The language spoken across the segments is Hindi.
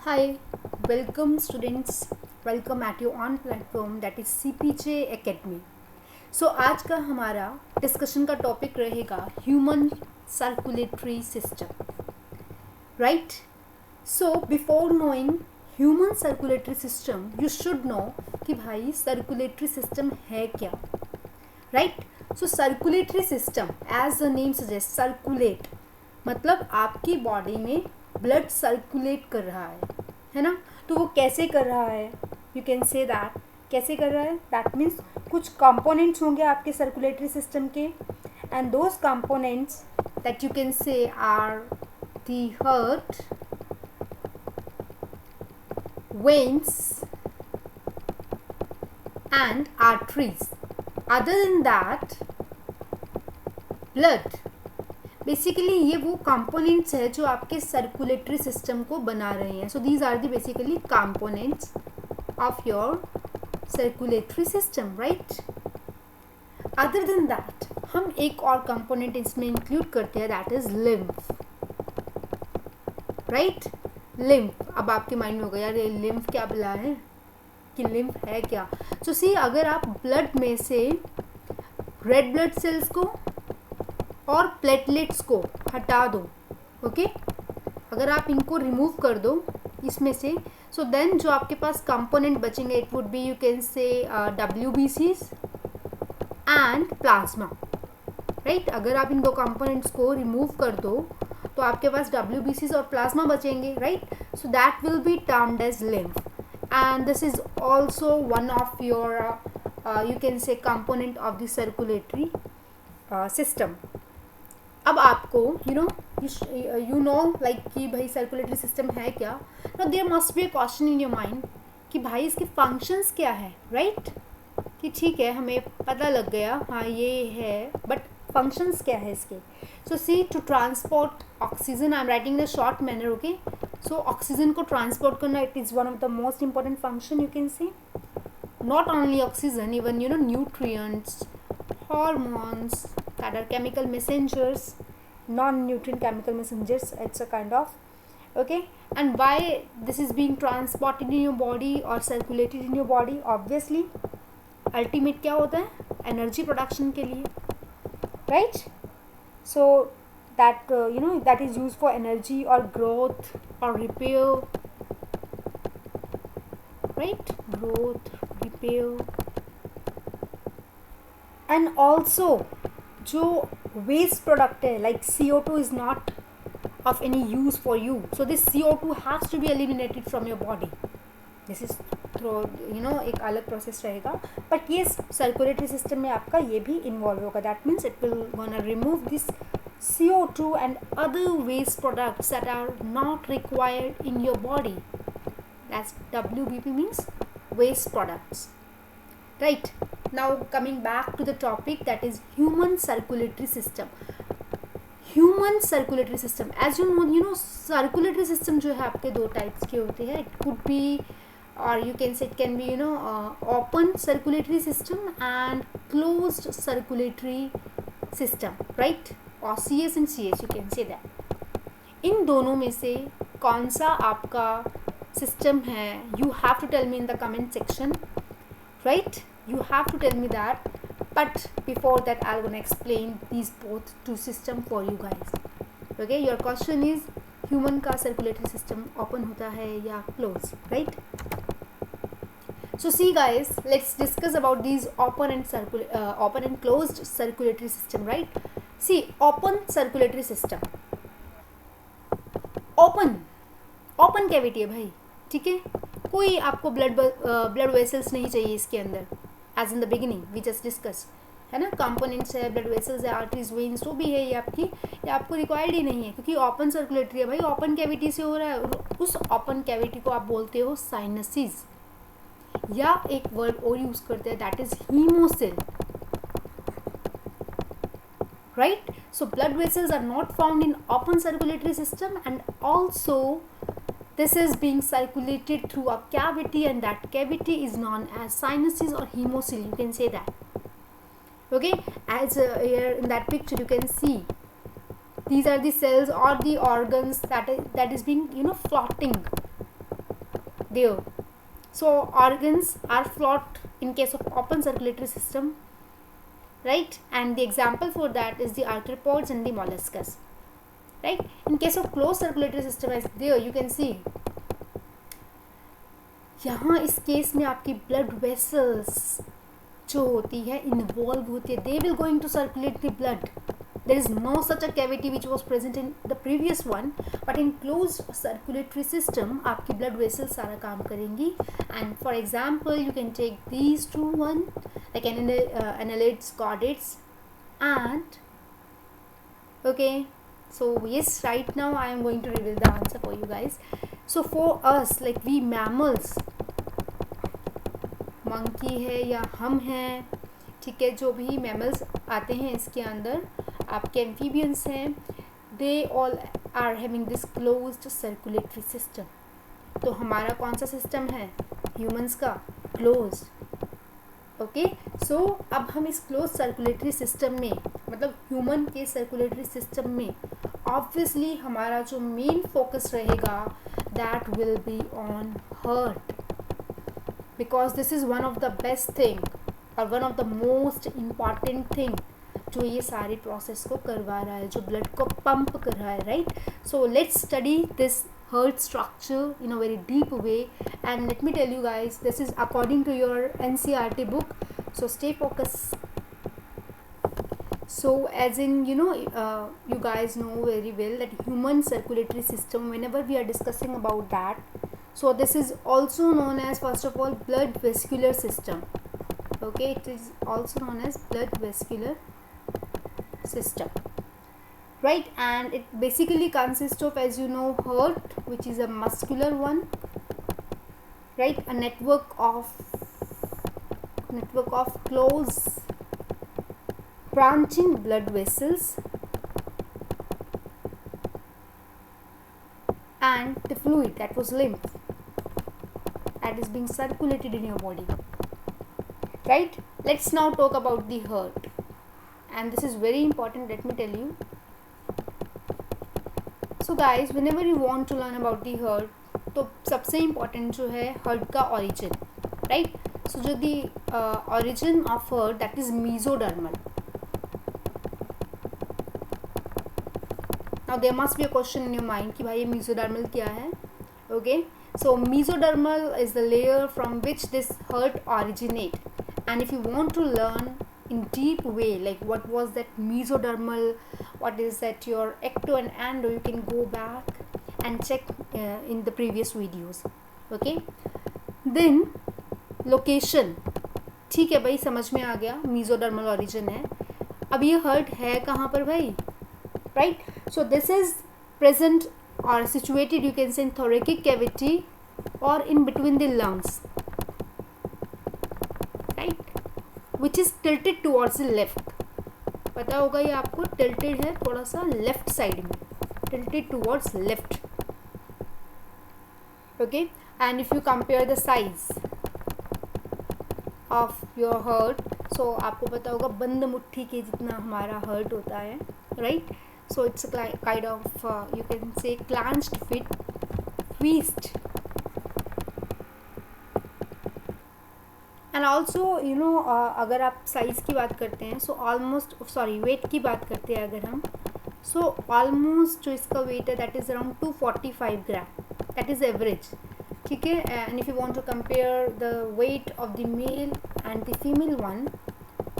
Hi, welcome students. Welcome at your on platform that is CPJ Academy. So आज का हमारा डिस्कशन का टॉपिक रहेगा human circulatory system, right? So before knowing human circulatory system you should know कि भाई सर्कुलेटरी सिस्टम है क्या, right? So circulatory system as the name suggest, circulate मतलब आपकी बॉडी में ब्लड सर्कुलेट कर रहा है ना? तो वो कैसे कर रहा है? यू कैन से दैट कैसे कर रहा है, दैट मीन्स कुछ कंपोनेंट्स होंगे आपके सर्कुलेटरी सिस्टम के, and those components that you can say are the heart, veins and arteries. Other than that blood, basically ये वो कंपोनेंट्स है जो आपके सर्कुलेटरी सिस्टम को बना रहे हैं. So these are the basically components of your circulatory system, right? Other than that हम एक और कंपोनेंट इसमें इंक्लूड करते हैं, that is lymph, right? Lymph. अब आपके माइंड में होगा यार ये लिम्फ क्या बुला है कि लिम्फ है क्या? सो सी, अगर आप ब्लड में से रेड ब्लड सेल्स को और प्लेटलेट्स को हटा दो, ओके, अगर आप इनको रिमूव कर दो इसमें से, सो देन जो आपके पास कंपोनेंट बचेंगे it would be, you can से WBCs एंड प्लाज्मा, राइट? अगर आप इन दो कंपोनेंट्स को रिमूव कर दो तो आपके पास WBCs और प्लाज्मा बचेंगे, right? So that will be termed as lymph, and this is also one of your you can say component of the circulatory system. अब आपको यू नो लाइक कि भाई सर्कुलेटरी सिस्टम है क्या. No, there must be a question in your mind कि भाई इसके फंक्शंस क्या है, राइट? कि ठीक है हमें पता लग गया हाँ ये है, बट फंक्शंस क्या है इसके? So see, to transport oxygen, I am writing the short manner, okay. So oxygen को ट्रांसपोर्ट करना, it is one of the most important function, you can see. Not only oxygen, even nutrients, hormones that are chemical messengers, non-nutrient chemical messengers, it's a kind of, okay. And why this is being transported in your body or circulated in your body? Obviously ultimate क्या होता है? एनर्जी प्रोडक्शन के लिए, right? So that that is used for energy or growth or repair, right? Growth, repair. And also जो वेस्ट प्रोडक्ट है like CO2 is not of any use for you, so this CO2 has to be eliminated from your body. This is through एक अलग प्रोसेस रहेगा, बट ये सर्कुलेटरी सिस्टम में आपका ये भी इन्वॉल्व होगा. That means it will gonna remove this CO2 and other waste products that are not required in your body. That's WBP means waste products, right? Now coming back to the topic, that is human circulatory system. Human circulatory system, as you know circulatory system जो है आपके दो टाइप्स के होते हैं. It could be, or you can say it can be open circulatory system and closed circulatory system, right? Or CS and CS, you can say that. इन दोनों में से कौन सा आपका सिस्टम है? You have to tell me in the comment section, right? You have to tell me that, but before that I'll gonna explain these both two system for you guys, okay? Your question is human का circulatory system open होता है या close, right? So see guys, let's discuss about these open and closed circulatory system, right? See, open circulatory system, open cavity है भाई, ठीक है? कोई आपको ब्लड वेसल्स नहीं चाहिए इसके अंदर, as in the beginning we just discuss, है ना? कंपोनेंट्स है, ब्लड वेसल्स है, आर्टरीज, वेन्स जो भी है ये आपको रिक्वायर्ड ही नहीं है, क्योंकि ओपन सर्कुलेटरी है भाई, ओपन कैविटी से हो रहा है. उस ओपन कैविटी को आप बोलते हो साइनसिस, या एक वर्ड और यूज करते हैं, that is haemocoel, right? So blood vessels are not found in open circulatory system, and also this is being circulated through a cavity, and that cavity is known as sinuses or hemocoel, you can say that, okay? As here in that picture you can see these are the cells or the organs that is being floating there. So organs are flat in case of open circulatory system, right? And the example for that is the arthropods and the molluscus, right? In case of closed circulatory system, as there you can see, यहाँ इस केस में आपकी ब्लड वेसल्स जो होती है इन्वॉल्व होती है, they will going to circulate the blood. There is no such a cavity which was present in the previous one, but in closed circulatory system आपकी blood vessels सारा काम करेंगी. And for example you can take these two one like annelids, chordates, and okay, so yes, right now I am going to reveal the answer for you guys. So for us, like we mammals, monkey है या हम हैं, ठीक है, जो भी मैमल्स आते हैं इसके अंदर, आपके एम्फीबियंस हैं, they all are having this closed circulatory system. तो हमारा कौन सा सिस्टम है, ह्यूमंस का क्लोज्ड. ओके, सो अब हम इस क्लोज सर्कुलेटरी सिस्टम में, मतलब ह्यूमन के सर्कुलेटरी सिस्टम में ऑब्वियसली हमारा जो मेन फोकस रहेगा that will be on heart, because this is one of the best thing और one of the most important thing जो ये सारी प्रोसेस को करवा रहा है, जो ब्लड को पंप कर रहा है, right. So let's study this heart structure in a very deep way, and let me tell you guys, this is according to your NCERT book, so stay focused. So as in you guys know very well that human circulatory system, whenever we are discussing about that, so this is also known as, first of all, blood vascular system. Okay, it is also known as blood vascular system, right. And it basically consists of, as you know, heart, which is a muscular one, right, a network of close branching blood vessels, and the fluid, that was lymph, that is being circulated in your body, right. Let's now talk about the heart, and this is very important, let me tell you. So guys, whenever you want to learn about the heart, तो सबसे इम्पॉर्टेंट जो है हार्ट का origin, right. So जो the origin of heart, that is mesodermal. Now there must be a question in your mind कि भाई ये mesodermal क्या है. Okay, so mesodermal is the layer from which this heart originate, and if you want to learn in deep way like what was that mesodermal, what is that your ecto and endo, you can go back and check in the previous videos. Okay, then location, ठीक है भाई, समझ में आ गया, mesodermal origin है. अब ये heart है कहाँ पर भाई, right. So this is present or situated, you can say, in thoracic cavity or in between the lungs, right, which is tilted towards the left. पता होगा ये आपको, tilted है थोड़ा सा left side में, tilted towards left. Okay, and if you compare the size of your heart, so आपको पता होगा बंद मुट्ठी के जितना हमारा heart होता है, right. So it's a kind of you can say clenched fist. And also अगर आप साइज़ की बात करते हैं, so almost वेट की बात करते हैं अगर हम, so almost जो इसका वेट है that is around 245 gram, that is average, ठीक है. And if you want to compare the weight of the male and the female one,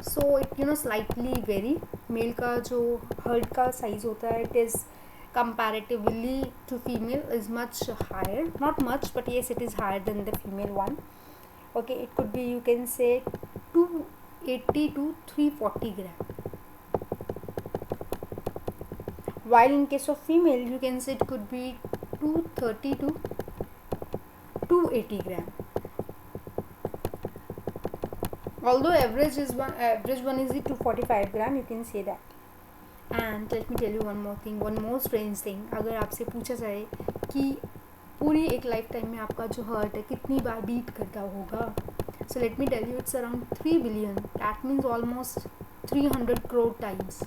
so it slightly vary. Male का जो हर्ट का साइज होता है, it is comparatively to female is much higher, not much, but yes, it is higher than the female one. Okay, it could be, you can say, 280 to 340 gram, while in case of female you can say it could be 230 to 280 gram. Although average one is the 245 gram, you can say that. And let me tell you one more thing, one more strange thing. अगर आपसे पूछा जाए कि पूरी एक लाइफ टाइम में आपका जो हार्ट है कितनी बार बीट करता होगा, so let me tell you, it's around 3 billion. That means almost 300 crore times.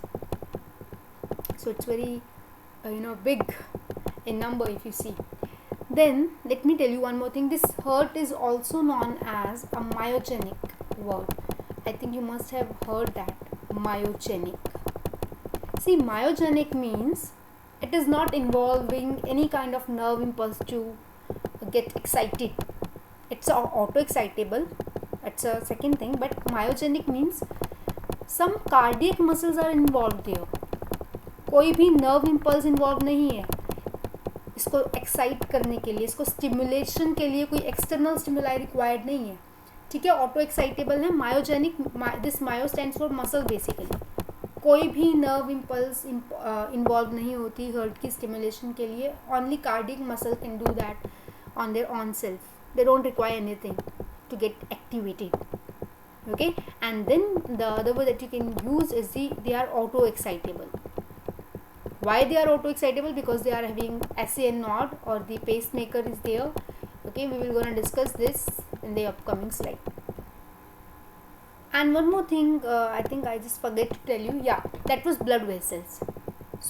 So it's very big in number if you see. Then let me tell you one more thing. This hurt is also known as a myogenic word. I think you must have heard that, myogenic. See, myogenic means it is not involving any kind of nerve impulse to get excited. It's auto excitable. It's a second thing, but myogenic means some cardiac muscles are involved there. कोई भी nerve impulse involved नहीं है इसको एक्साइट करने के लिए, इसको स्टिमुलेशन के लिए कोई एक्सटर्नल स्टिमुलाई रिक्वायर्ड नहीं है, ठीक है. ऑटो एक्साइटेबल है. Myogenic, this myo stands for muscle basically. कोई भी नर्व इम्पल्स इन्वॉल्व नहीं होती हर्ट की स्टिमुलेशन के लिए. Only cardiac muscle can do that on their on self. They don't require anything to get activated. Okay, and then the other word that you can use is they are auto excitable. Why they are auto excitable? Because they are having SA node or the pacemaker is there. Okay, we will gonna discuss this in the upcoming slide. And one more thing, I think I just forget to tell you. Yeah, that was blood vessels.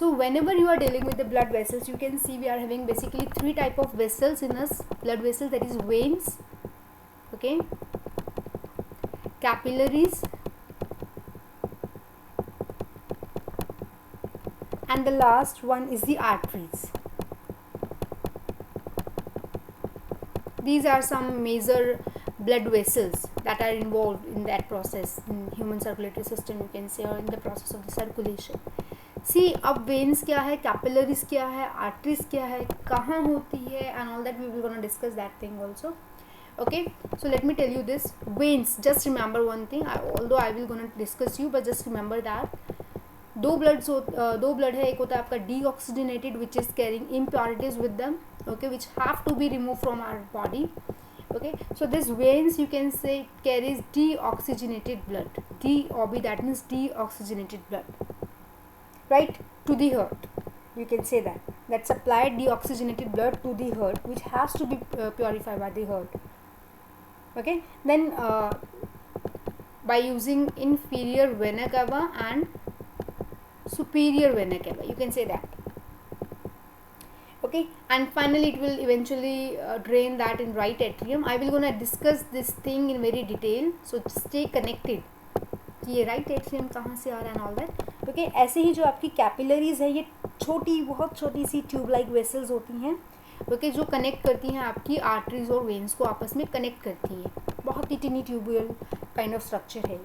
So whenever you are dealing with the blood vessels, you can see we are having basically three type of vessels in us. Blood vessels, that is veins, okay, capillaries, and the last one is the arteries. These are some major blood vessels that are involved in that process in human circulatory system, you can say, or in the process of the circulation. See, अब veins क्या है, capillaries क्या है, arteries क्या है, कहाँ होती है, and all that we will gonna discuss that thing also. Okay, so let me tell you this. Veins, just remember one thing, although I will gonna discuss you, but just remember that दो blood है. एक होता है आपका deoxygenated, which is carrying impurities with them, okay, which have to be removed from our body. Okay, so this veins, you can say, carries deoxygenated blood. DOB, that means deoxygenated blood, right, to the heart. You can say that supplied deoxygenated blood to the heart, which has to be purified by the heart. Okay, then by using inferior vena cava and superior vena cava, you can say that. Okay, and finally it will eventually drain that in right atrium. I will gonna discuss this thing in very detail, so stay connected कि ये राइट एट्रियम कहाँ से आ रहा है एंड ऑल दैट. ओके, ऐसे ही जो आपकी कैपिलरीज है, ये छोटी, बहुत छोटी सी ट्यूब लाइक वेसल्स होती हैं, ओके, जो कनेक्ट करती हैं आपकी आर्टरीज और वेन्स को, आपस में कनेक्ट करती हैं. बहुत ही tiny tubular kind of structure है.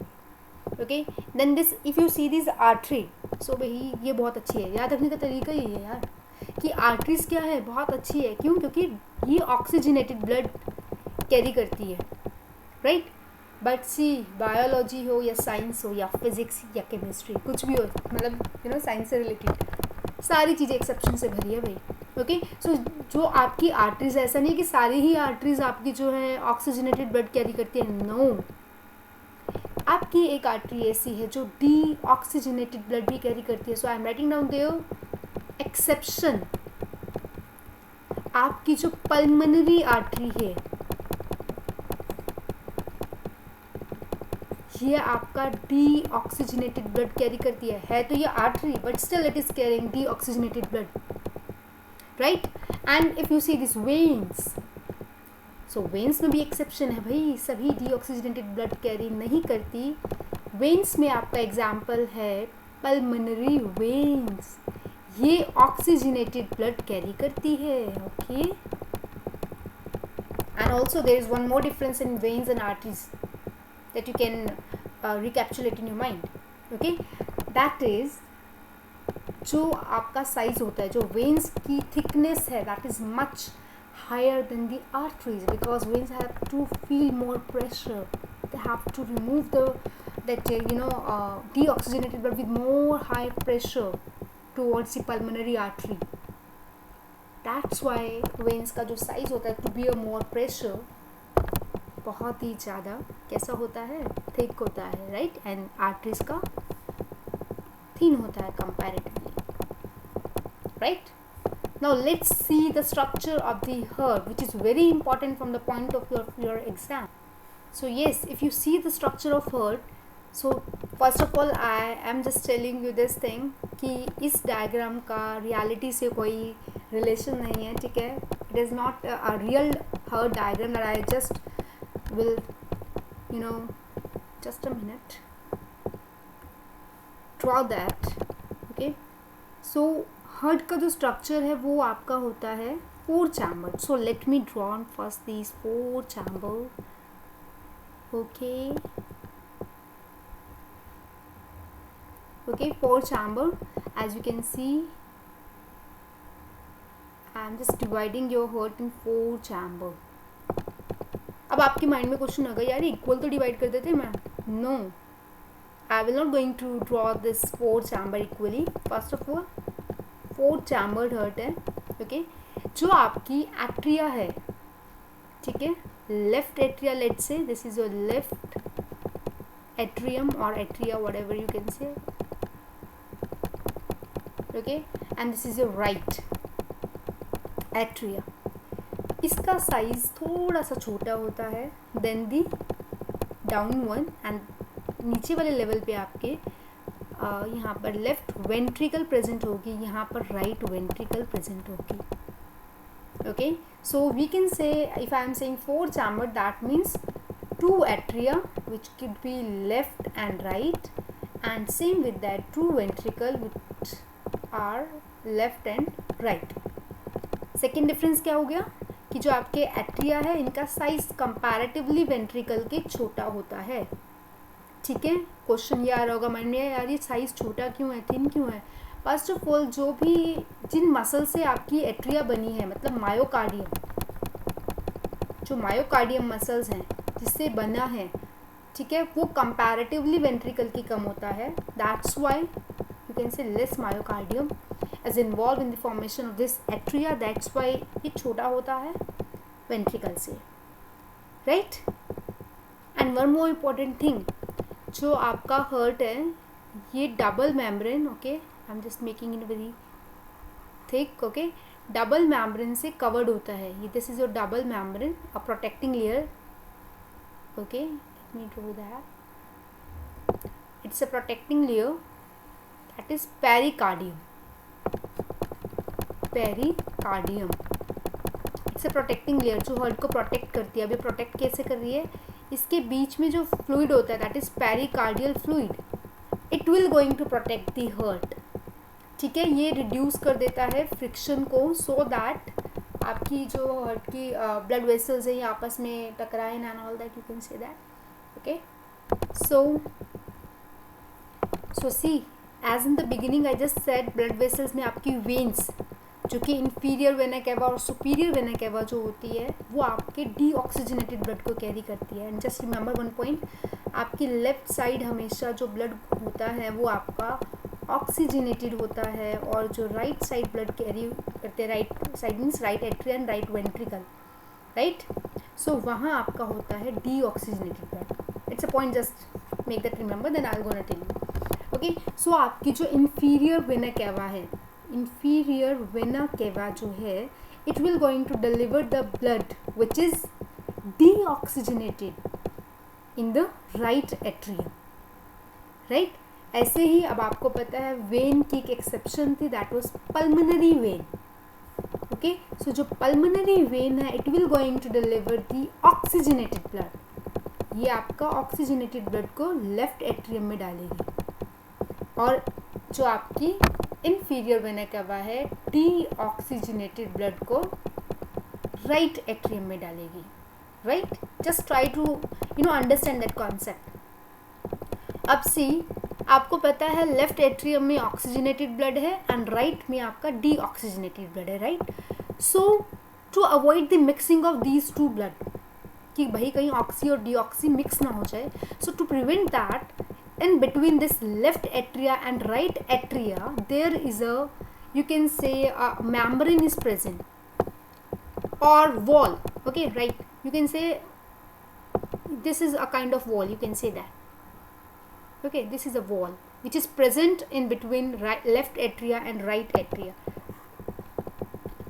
Okay, then this, if you see this artery, so भाई ये बहुत अच्छी है. याद रखने का तरीका ये है यार कि आर्टरीज क्या है, बहुत अच्छी है. क्यों? क्योंकि ये ऑक्सीजनेटेड ब्लड कैरी करती है, राइट. बट सी, बायोलॉजी हो या साइंस हो या फिजिक्स या केमिस्ट्री, कुछ भी हो, मतलब यू नो साइंस से रिलेटेड सारी चीज़ें एक्सेप्शन से भरी है भाई. ओके, सो जो आपकी आर्टरीज, ऐसा नहीं है कि सारी ही आर्टरीज आपकी जो है ऑक्सीजनेटेड ब्लड कैरी करती है. नो, आपकी एक आर्टरी ऐसी है जो डी ऑक्सीजनेटेड ब्लड भी कैरी करती है. So I am writing down there exception. आपकी जो पल्मोनरी आर्टरी है, ये आपका डी ऑक्सीजनेटेड ब्लड कैरी करती है तो ये artery, but still it is carrying D oxygenated blood, right. And if you see this veins, so veins में भी एक्सेप्शन है भाई, सभी डी ऑक्सीजनेटेड ब्लड कैरी नहीं करती. वेन्स में आपका एग्जाम्पल है पल्मोनरी वेन्स, ये ऑक्सीजनेटेड ब्लड कैरी करती है. Okay, and also there is one more difference in veins and arteries that you can recapitulate in your mind. Okay, that is, जो आपका साइज होता है, जो वेन्स की थिकनेस है, that is much higher than the arteries, because veins have to feel more pressure. They have to remove that deoxygenated blood with more high pressure towards the pulmonary artery. That's why veins का जो साइज होता है, to bear more pressure, बहुत ही ज़्यादा कैसा होता है, थिक होता है, राइट. एंड आर्टरीज का थिन होता है comparatively, right. Now let's see the structure of the heart, which is very important from the point of your exam. So yes, if you see the structure of heart, so first of all I am just telling you this thing कि इस डायग्राम का रियलिटी से कोई रिलेशन नहीं है, ठीक है. It is not a real heart diagram that I just will, you know, just a minute, draw that. Okay, so heart का जो structure है वो आपका होता है 4 chamber. So let me draw on first these 4 chamber. Okay, 4 chamber. As you can see, I am just dividing your heart in 4 chamber. अब आपके माइंड में क्वेश्चन होगा, यार इक्वल तो डिवाइड कर देते ma'am. No, I will not going to draw this 4 chamber equally. First of all 4 chambered heart है. ओके, जो आपकी एट्रिया है, ठीक है, left atria, let's say this is your left atrium और atria, whatever you can say. Okay, and this is your right atria. इसका साइज थोड़ा सा छोटा होता है then the down one, and नीचे वाले लेवल पे आपके यहाँ पर लेफ्ट वेंट्रिकल प्रेजेंट होगी, यहाँ पर राइट वेंट्रिकल प्रेजेंट होगी. Okay, so we can say if I am saying 4 chamber, that means 2 atria which could be left and right, and same with that 2 ventricle which are left and right. Second difference क्या हो गया कि जो आपके एट्रिया है इनका साइज कंपैरेटिवली वेंट्रिकल के छोटा होता है. ठीक है, क्वेश्चन ये आ रहा होगा माइंड में, यार ये साइज छोटा क्यों है, थिन क्यों है. फर्स्ट ऑफ ऑल, जो भी जिन मसल से आपकी एट्रिया बनी है, मतलब मायोकार्डियम, जो मायोकार्डियम मसल्स हैं जिससे बना है, ठीक है, वो कंपैरेटिवली वेंट्रिकल की कम होता है. दैट्स व्हाई यू कैन से less myocardium is involved in the formation of this atria. That's why ये छोटा होता है वेंट्रिकल से, right. And one more important thing, जो आपका हर्ट है ये double membrane, okay, I am just making in very thick, okay, double membrane से कवर्ड होता है. ये this is your double membrane, a protecting layer. Okay, let me draw that. It's a protecting layer that is pericardium. Pericardium it's a protecting layer जो हर्ट को प्रोटेक्ट करती है. अभी प्रोटेक्ट कैसे कर रही है, इसके बीच में जो फ्लूइड होता है that is pericardial fluid, it will going to protect the heart. ठीक है, ये रिड्यूस कर देता है फ्रिक्शन को, सो दैट आपकी जो हर्ट की ब्लड वेसल्स है ये आपस में टकराए and all that, you can say that. Okay, so see, as in the beginning I just said, blood vessels में आपकी वेन्स जो कि इंफीरियर वेना केवा और सुपीरियर वेना केवा जो होती है वो आपके डीऑक्सीजनेटेड ब्लड को कैरी करती है. And just remember one point, आपकी लेफ्ट साइड हमेशा जो ब्लड होता है वो आपका ऑक्सीजनेटेड होता है, और जो राइट साइड ब्लड कैरी करते हैं, right side means right atria and right ventricle, right. So वहाँ आपका होता है deoxygenated blood. It's a point, just make that remember, then I will gonna tell you. Okay, so आपकी जो इंफीरियर वेना केवा है, inferior vena cava जो है, it will going to deliver the blood which is deoxygenated in the right atrium, right. ऐसे ही अब आपको पता है वेन की एक एक्सेप्शन थी, that was pulmonary vein. Okay, so जो पल्मोनरी वेन है it will going to deliver the oxygenated blood. ये आपका ऑक्सीजनेटेड ब्लड को लेफ्ट एट्रियम में डालेगी, और जो आपकी इंफीरियर वेना केवा है डीऑक्सीजनेटेड ब्लड को राइट एट्रियम में डालेगी, right. Just try to understand that concept. अब सी, आपको पता है लेफ्ट एट्रियम में ऑक्सीजनेटेड ब्लड है एंड राइट में आपका डीऑक्सीजनेटेड ब्लड है, right. So to avoid the mixing of these two blood, कि भाई कहीं ऑक्सी और डीऑक्सी मिक्स ना हो जाए, so to prevent that, in between this left atria and right atria there is a, you can say, a membrane is present or wall. Okay, right, you can say this is a kind of wall, you can say that. Okay, this is a wall which is present in between left atria and right atria.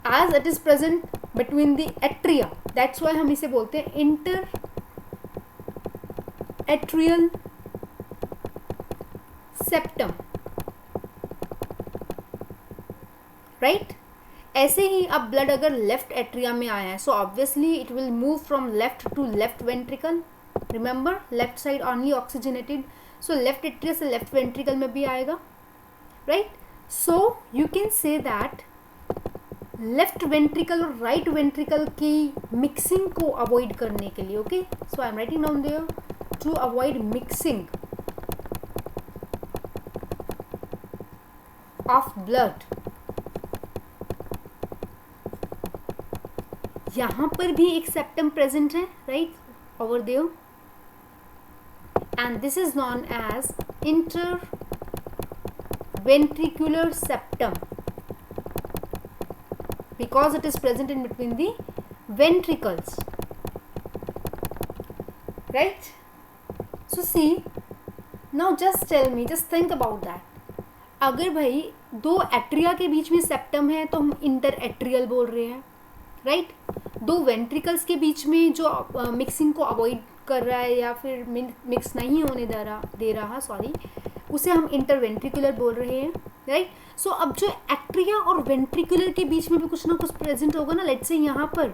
As it is present between the atria, that's why हम इसे बोलते हैं inter atrial septum, right. ऐसे ही अब ब्लड अगर लेफ्ट एट्रिया में आया है, so obviously it will move from left to left ventricle. Remember, left side only oxygenated, so left atria से लेफ्ट वेंट्रिकल में भी आएगा, right. So you can say that left ventricle और राइट वेंट्रिकल की मिक्सिंग को अवॉइड करने के लिए, okay, so I am writing down there, to avoid mixing of blood. यहाँ पर भी एक सेप्टम प्रेजेंट है, right, over there, and this is known as interventricular septum because it is present in between the ventricles, right. So see, now just tell me, just think about that. अगर भाई दो एट्रिया के बीच में सेप्टम है तो हम इंटर एट्रियल बोल रहे हैं, राइट. दो वेंट्रिकल्स के बीच में जो मिक्सिंग को अवॉइड कर रहा है या फिर मिक्स नहीं होने दे रहा सॉरी, उसे हम इंटरवेंट्रिकुलर बोल रहे हैं, राइट. सो अब जो एट्रिया और वेंट्रिकुलर के बीच में भी कुछ ना कुछ प्रेजेंट होगा ना. लेट्स से यहाँ पर,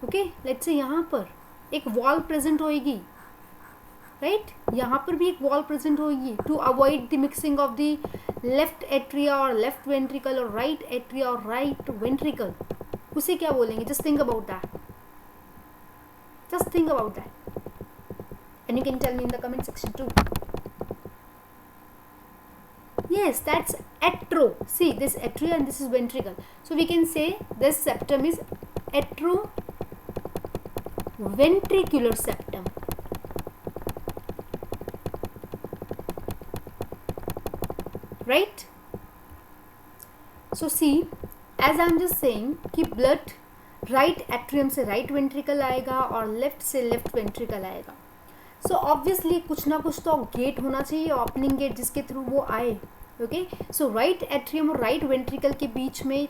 ओके, लेट्स से यहाँ पर एक वॉल प्रेजेंट होएगी, राइट. यहाँ पर भी एक वॉल प्रेजेंट होगी to avoid the mixing of the left atria और लेफ्ट वेंट्रिकल और राइट एट्रिया और राइट वेंट्रिकल. उसे क्या बोलेंगे? Just think about that, just think about that, and you can tell me in the comment section too. Yes, that's atro. See, this atria and this is ventricle, so we can say this septum is atroventricular septum, right. So see, as I am just saying कि blood राइट एट्रियम से राइट वेंट्रिकल आएगा और लेफ्ट से लेफ्ट वेंट्रिकल आएगा. सो ऑब्वियसली कुछ ना कुछ तो गेट होना चाहिए, ओपनिंग गेट, जिसके थ्रू वो आए, ओके. सो राइट एट्रियम और राइट वेंट्रिकल के बीच में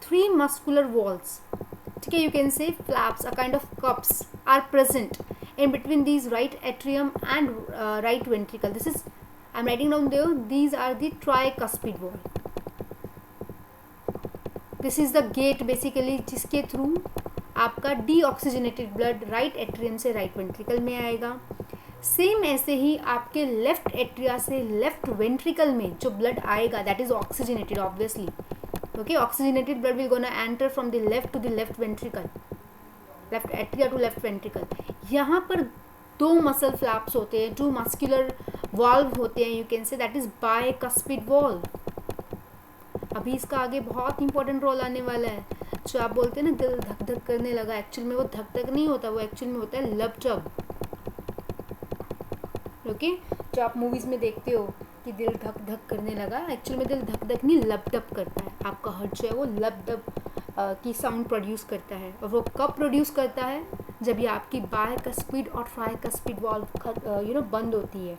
3 मस्कुलर वॉल्स, ठीक है, you can say flaps, a kind of cups are present in between these right atrium and right ventricle. This is, I am writing down there, these are the tricuspid wall. This is the gate basically जिसके थ्रू आपका डीऑक्सीजनेटेड ब्लड राइट एट्रियम से राइट वेंट्रिकल में आएगा. सेम ऐसे ही आपके लेफ्ट एट्रिया से लेफ्ट वेंट्रिकल में जो ब्लड आएगा that is oxygenated obviously, okay. Oxygenated blood will gonna enter from the left to the left ventricle, left atria to left ventricle. यहाँ पर 2 मसल फ्लैप्स होते हैं, 2 मस्कुलर वॉल्व होते हैं, you can say that is bicuspid valve. अभी इसका आगे बहुत इंपॉर्टेंट रोल आने वाला है. जो आप बोलते हैं ना दिल धक धक करने लगा, एक्चुअल में वो धक धक नहीं होता, वो एक्चुअल में होता है लब जब, ओके. जो आप मूवीज में देखते हो कि दिल धक धक करने लगा, एक्चुअल में दिल धक धक नहीं लब डब करता है. आपका हार्ट जो है वो लब डब की साउंड प्रोड्यूस करता है, और वो कब प्रोड्यूस करता है? जब ये आपकी बाइकस्पिड और ट्राइकस्पिड वॉल्व बंद होती है,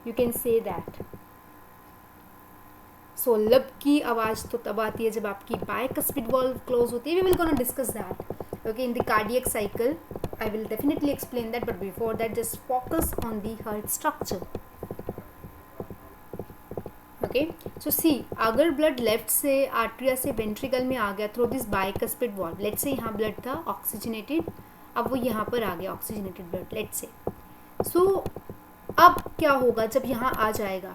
यू कैन से दैट. सो लब की आवाज़ तो तब आती है जब आपकी बाइकस्पिड वॉल्व क्लोज होती है. We will gonna discuss that, okay, in the cardiac cycle. I will definitely explain that, but before that just focus on the heart structure, okay. So see, अगर blood left से आर्ट्रिया से वेंट्रिकल में आ गया through this bicuspid valve, let's say यहाँ blood था oxygenated, अब वो यहाँ पर आ गया oxygenated blood, let's say. So अब क्या होगा जब यहाँ आ जाएगा?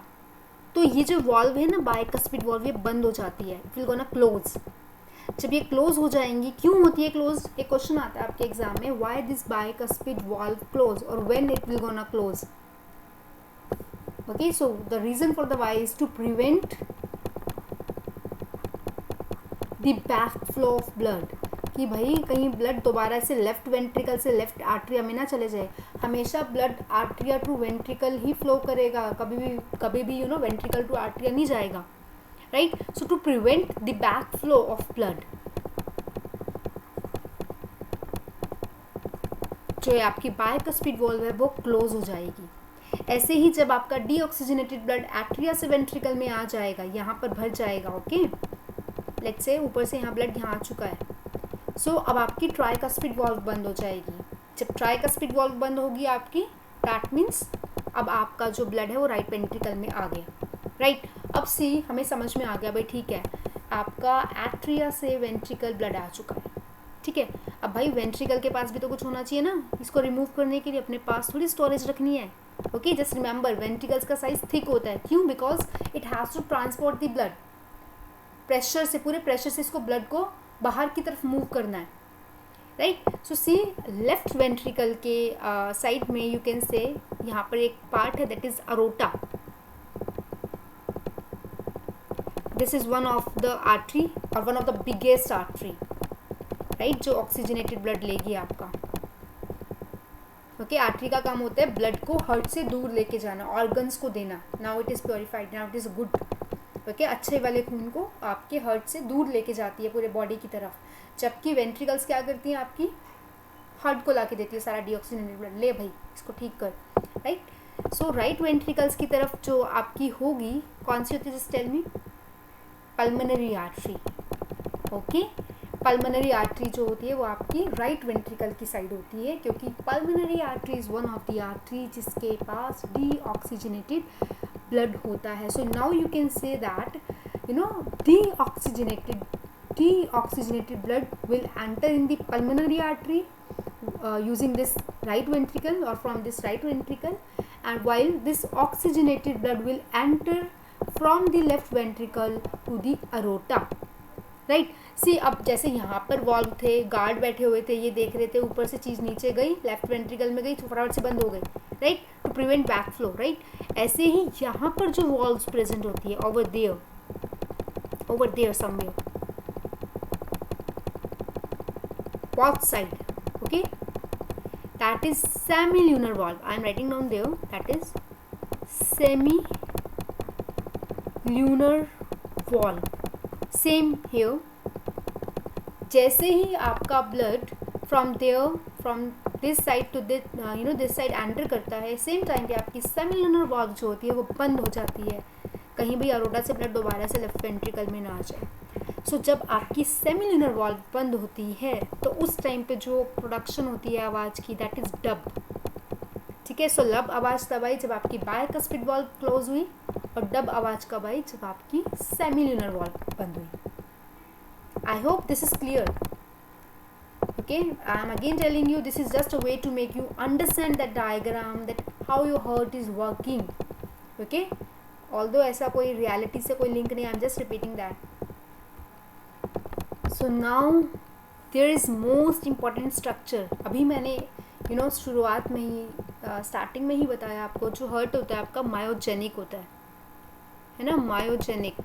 तो ये जो वॉल्व है ना बाइकस्पिड वॉल्व, ये बंद हो जाती है, इट विल गोना क्लोज. जब ये क्लोज हो जाएंगी, क्यों होती है क्लोज? एक क्वेश्चन आता है आपके एग्जाम में, why this bicuspid valve close और when it will gonna close, okay. So the reason for the why is to prevent the back flow of blood, कि भाई कहीं ब्लड दोबारा से लेफ्ट वेंट्रिकल से लेफ्ट आर्ट्रिया में ना चले जाए. हमेशा ब्लड आर्ट्रिया टू वेंट्रिकल ही फ्लो करेगा, कभी भी वेंट्रिकल टू आर्ट्रिया नहीं जाएगा, right. So to prevent the back flow of blood, जो आपकी बाइकस्पिड वॉल्व है वो क्लोज हो जाएगी. ऐसे ही जब आपका डीऑक्सीजनेटेड ब्लड आर्ट्रिया से वेंट्रिकल में आ जाएगा, यहाँ पर भर जाएगा, ओके. लेट्स से ऊपर से यहाँ ब्लड यहाँ आ चुका है. सो अब आपकी ट्राइकस्पिड वॉल्व बंद हो जाएगी. जब ट्राइकस्पिड वॉल्व बंद होगी आपकी, दैट मीन्स अब आपका जो ब्लड है वो राइट वेंट्रिकल में आ गया, राइट. अब सी हमें समझ में आ गया भाई, ठीक है, आपका एट्रिया से वेंट्रिकल ब्लड आ चुका है, ठीक है। अब भाई वेंट्रिकल के पास भी तो कुछ होना चाहिए ना, इसको रिमूव करने के लिए अपने पास थोड़ी स्टोरेज रखनी है। ओके, जस्ट रिमेंबर वेंट्रिकल्स का साइज थिक होता है, क्यों? Because it has to transport the blood, pressure से, पूरे प्रेशर से इसको ब्लड को बाहर की तरफ मूव करना है, right. So see left ventricle के साइड में यू कैन से यहाँ पर एक पार्ट है that is aorta. This is one of the artery और one of the biggest artery, right, जो ऑक्सीजनेटेड ब्लड लेगी आपका। ओके, आर्टरी का काम होता है ब्लड को हार्ट से दूर लेके जाना, ऑर्गन्स को देना। Now it is purified, now it is good. Okay, अच्छे वाले खून को आपके हार्ट से दूर लेके जाती है पूरे बॉडी की तरफ, जबकि वेंट्रिकल्स क्या करती हैं? आपकी हार्ट को ला के देती है सारा डीऑक्सीजनेटेड ब्लड, ले भाई इसको ठीक कर, राइट। सो राइट वेंट्रिकल्स की तरफ जो आपकी होगी कौन सी होती है? Just tell me. Pulmonary artery. Okay, pulmonary artery जो होती है वो आपकी राइट वेंट्रिकल की साइड होती है, क्योंकि pulmonary artery is one of the artery जिसके पास डीऑक्सीजनेटेड ब्लड होता है। So now you can say that you no deoxygenated blood will enter in the pulmonary artery using this right ventricle or from this right ventricle, and while this oxygenated blood will enter from the left ventricle to the aorta, right। सी अब जैसे यहाँ पर वॉल्व थे, गार्ड बैठे हुए थे, ये देख रहे थे, ऊपर से चीज़ नीचे गई, लेफ्ट वेंट्रिकल में गई तो फटाफट से बंद हो गई, right, to prevent back flow, right. ऐसे ही यहाँ पर जो वॉल्व्स प्रेजेंट होती है over there somewhere, both side, okay, that is semilunar valve. I am writing down there, that is semilunar valve. Same here, जैसे ही आपका blood from this side to this this side enter करता है, सेम टाइम पे आपकी सेमिलुनर वॉल्व जो होती है वो बंद हो जाती है, कहीं भी अरोटा से ब्लड दोबारा से लेफ्ट वेंट्रिकल में ना आ जाए। सो जब आपकी सेमिलुनर वॉल्व बंद होती है तो उस टाइम पे जो प्रोडक्शन होती है आवाज़ की, दैट इज़ डब, ठीक है। सो लब आवाज़ तब आई जब आपकी बायकस्पिड वॉल्व क्लोज हुई, और डब आवाज़ कब आई? जब आपकी सेमिलुनर वॉल्व बंद हुई। I hope this is clear. Okay, I am again telling you, this is just a way to make you understand that diagram, that how your heart is working. Okay, although ऐसा कोई reality से कोई link नहीं, I am just repeating that. So now there is most important structure. अभी मैंने शुरुआत में ही स्टार्टिंग में ही बताया आपको, जो हर्ट होता है आपका मायोजेनिक होता है ना, मायोजेनिक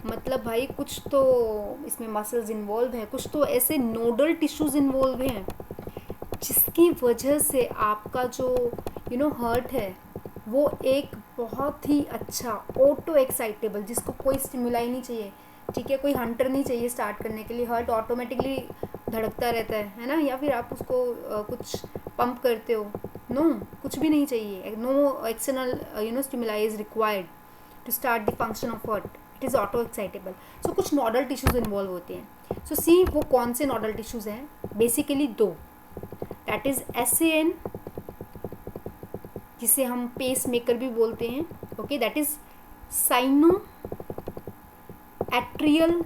मतलब भाई कुछ तो इसमें मसल्स इन्वॉल्व हैं, कुछ तो ऐसे नोडल टिश्यूज इन्वॉल्व हैं जिसकी वजह से आपका जो हर्ट है वो एक बहुत ही अच्छा ऑटो एक्साइटेबल, जिसको कोई स्टिमुलाई नहीं चाहिए, ठीक है, कोई हंटर नहीं चाहिए स्टार्ट करने के लिए, हर्ट ऑटोमेटिकली धड़कता रहता है ना, या फिर आप उसको कुछ पंप करते हो, नो, कुछ भी नहीं चाहिए, no external stimuli is required to start the function of heart, it is auto excitable. So कुछ नोडल टिश्यूज इन्वॉल्व होते हैं। सो सी वो कौन से नोडल टिश्यूज हैं? बेसिकली दो, दैट इज SAN, जिसे हम पेस मेकर भी बोलते हैं, okay, that is sino atrial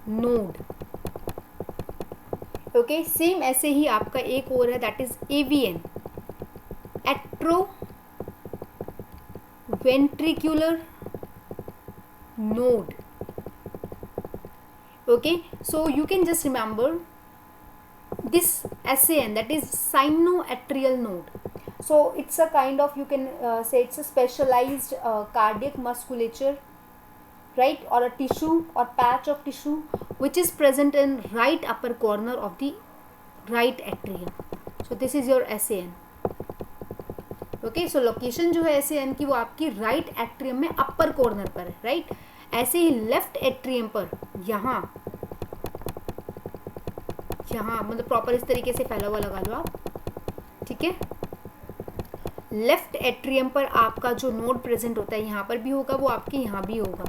node, okay. Same ऐसे ही आपका एक और है, that is AVN, atrio ventricular node. Okay, so you can just remember this SAN, that is sinoatrial node. So it's a kind of, you can say it's a specialized cardiac musculature, right, or a tissue or patch of tissue which is present in right upper corner of the right atrium. So this is your SAN. Okay, so location जो है SAN की वो आपकी राइट एट्रियम में अपर कॉर्नर पर है, राइट। ऐसे ही लेफ्ट एट्रियम पर यहाँ मतलब प्रॉपर इस तरीके से फैला हुआ लगा लो आप, ठीक है। लेफ्ट एट्रियम पर आपका जो नोड प्रेजेंट होता है यहाँ पर भी होगा, वो आपके यहाँ भी होगा,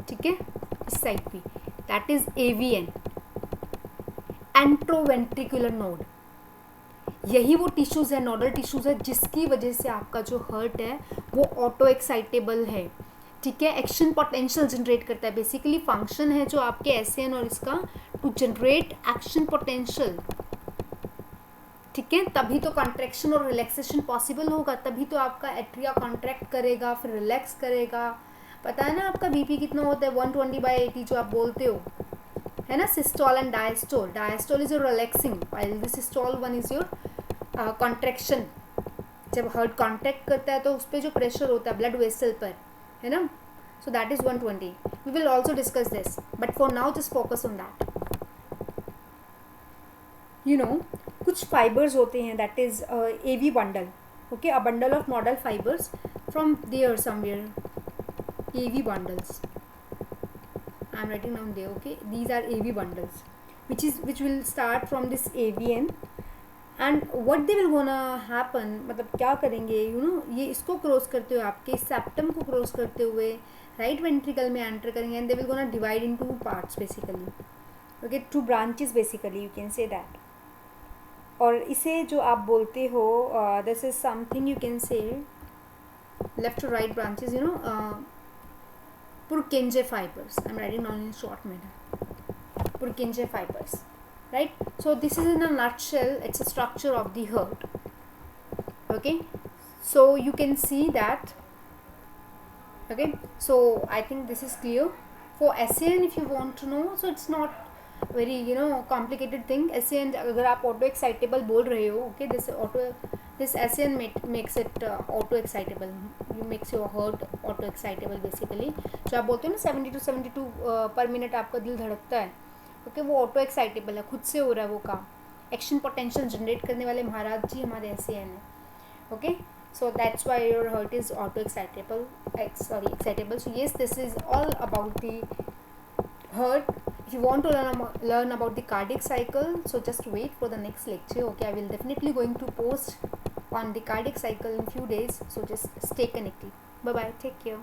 ठीक है, इस साइड भी, दैट इज AVN, एंट्रोवेंट्रिकुलर नोड। यही वो टिश्यूज़ है, नोडल टिश्यूज़ है, जिसकी वजह से आपका जो हर्ट है वो ऑटो एक्साइटेबल है, ठीक है, एक्शन पोटेंशियल जनरेट करता है, बेसिकली फंक्शन है जो आपके एसएन और इसका, टू जनरेट एक्शन पोटेंशियल। ठीक है, तभी तो कॉन्ट्रैक्शन और रिलैक्सेशन पॉसिबल होगा, तभी तो आपका एट्रिया कॉन्ट्रैक्ट करेगा फिर रिलैक्स करेगा। पता है ना आपका बीपी कितना होता है, 120/80 जो आप बोलते हो, है ना, systole and diastole. Diastole is your relaxing while the systole one is your contraction. जब हार्ट कॉन्ट्रैक्ट करता है तो उस पर जो प्रेशर होता है ब्लड वेसल पर, है ना, so that is 120। We will also discuss this, but for now just focus on that. You know, कुछ फाइबर्स होते हैं, that is AV bundle, okay, a bundle of nodal fibers from there somewhere, AV bundles. I am writing down there, okay. These are AV bundles, which will start from this AVN, and what they will gonna happen, मतलब क्या करेंगे, you know, ये इसको क्रॉस करते हुए आपके सेप्टम को क्रॉस करते हुए राइट वेंट्रिकल में एंटर करेंगे, and they will gonna divide in 2 parts basically, okay, 2 branches basically, you can say that. और इसे जो आप बोलते हो, this is something you can say left to right branches, you know, Purkinje fibers. I'm writing down in short manner. Purkinje fibers, right? So this is in a nutshell. It's a structure of the heart. Okay, so you can see that. Okay, so I think this is clear. For SAN, if you want to know, so it's not very complicated thing. SAN अगर आप auto excitable बोल रहे हो, okay, this SAN makes it auto excitable, makes your heart auto excitable basically। जो आप बोलते हो ना 70 to 72 पर मिनट आपका दिल धड़कता है, ओके, वो ऑटो एक्साइटेबल है, खुद से हो रहा है वो काम। एक्शन पोटेंशियल जनरेट करने वाले महाराज जी हमारे SAN हैं, okay, so that's why your heart is auto excitable, excitable। So yes, this is all about the heart. If you want to learn about the cardiac cycle, so just wait for the next lecture, okay, I will definitely going to post on the cardiac cycle in few days, so just stay connected. Bye bye, take care.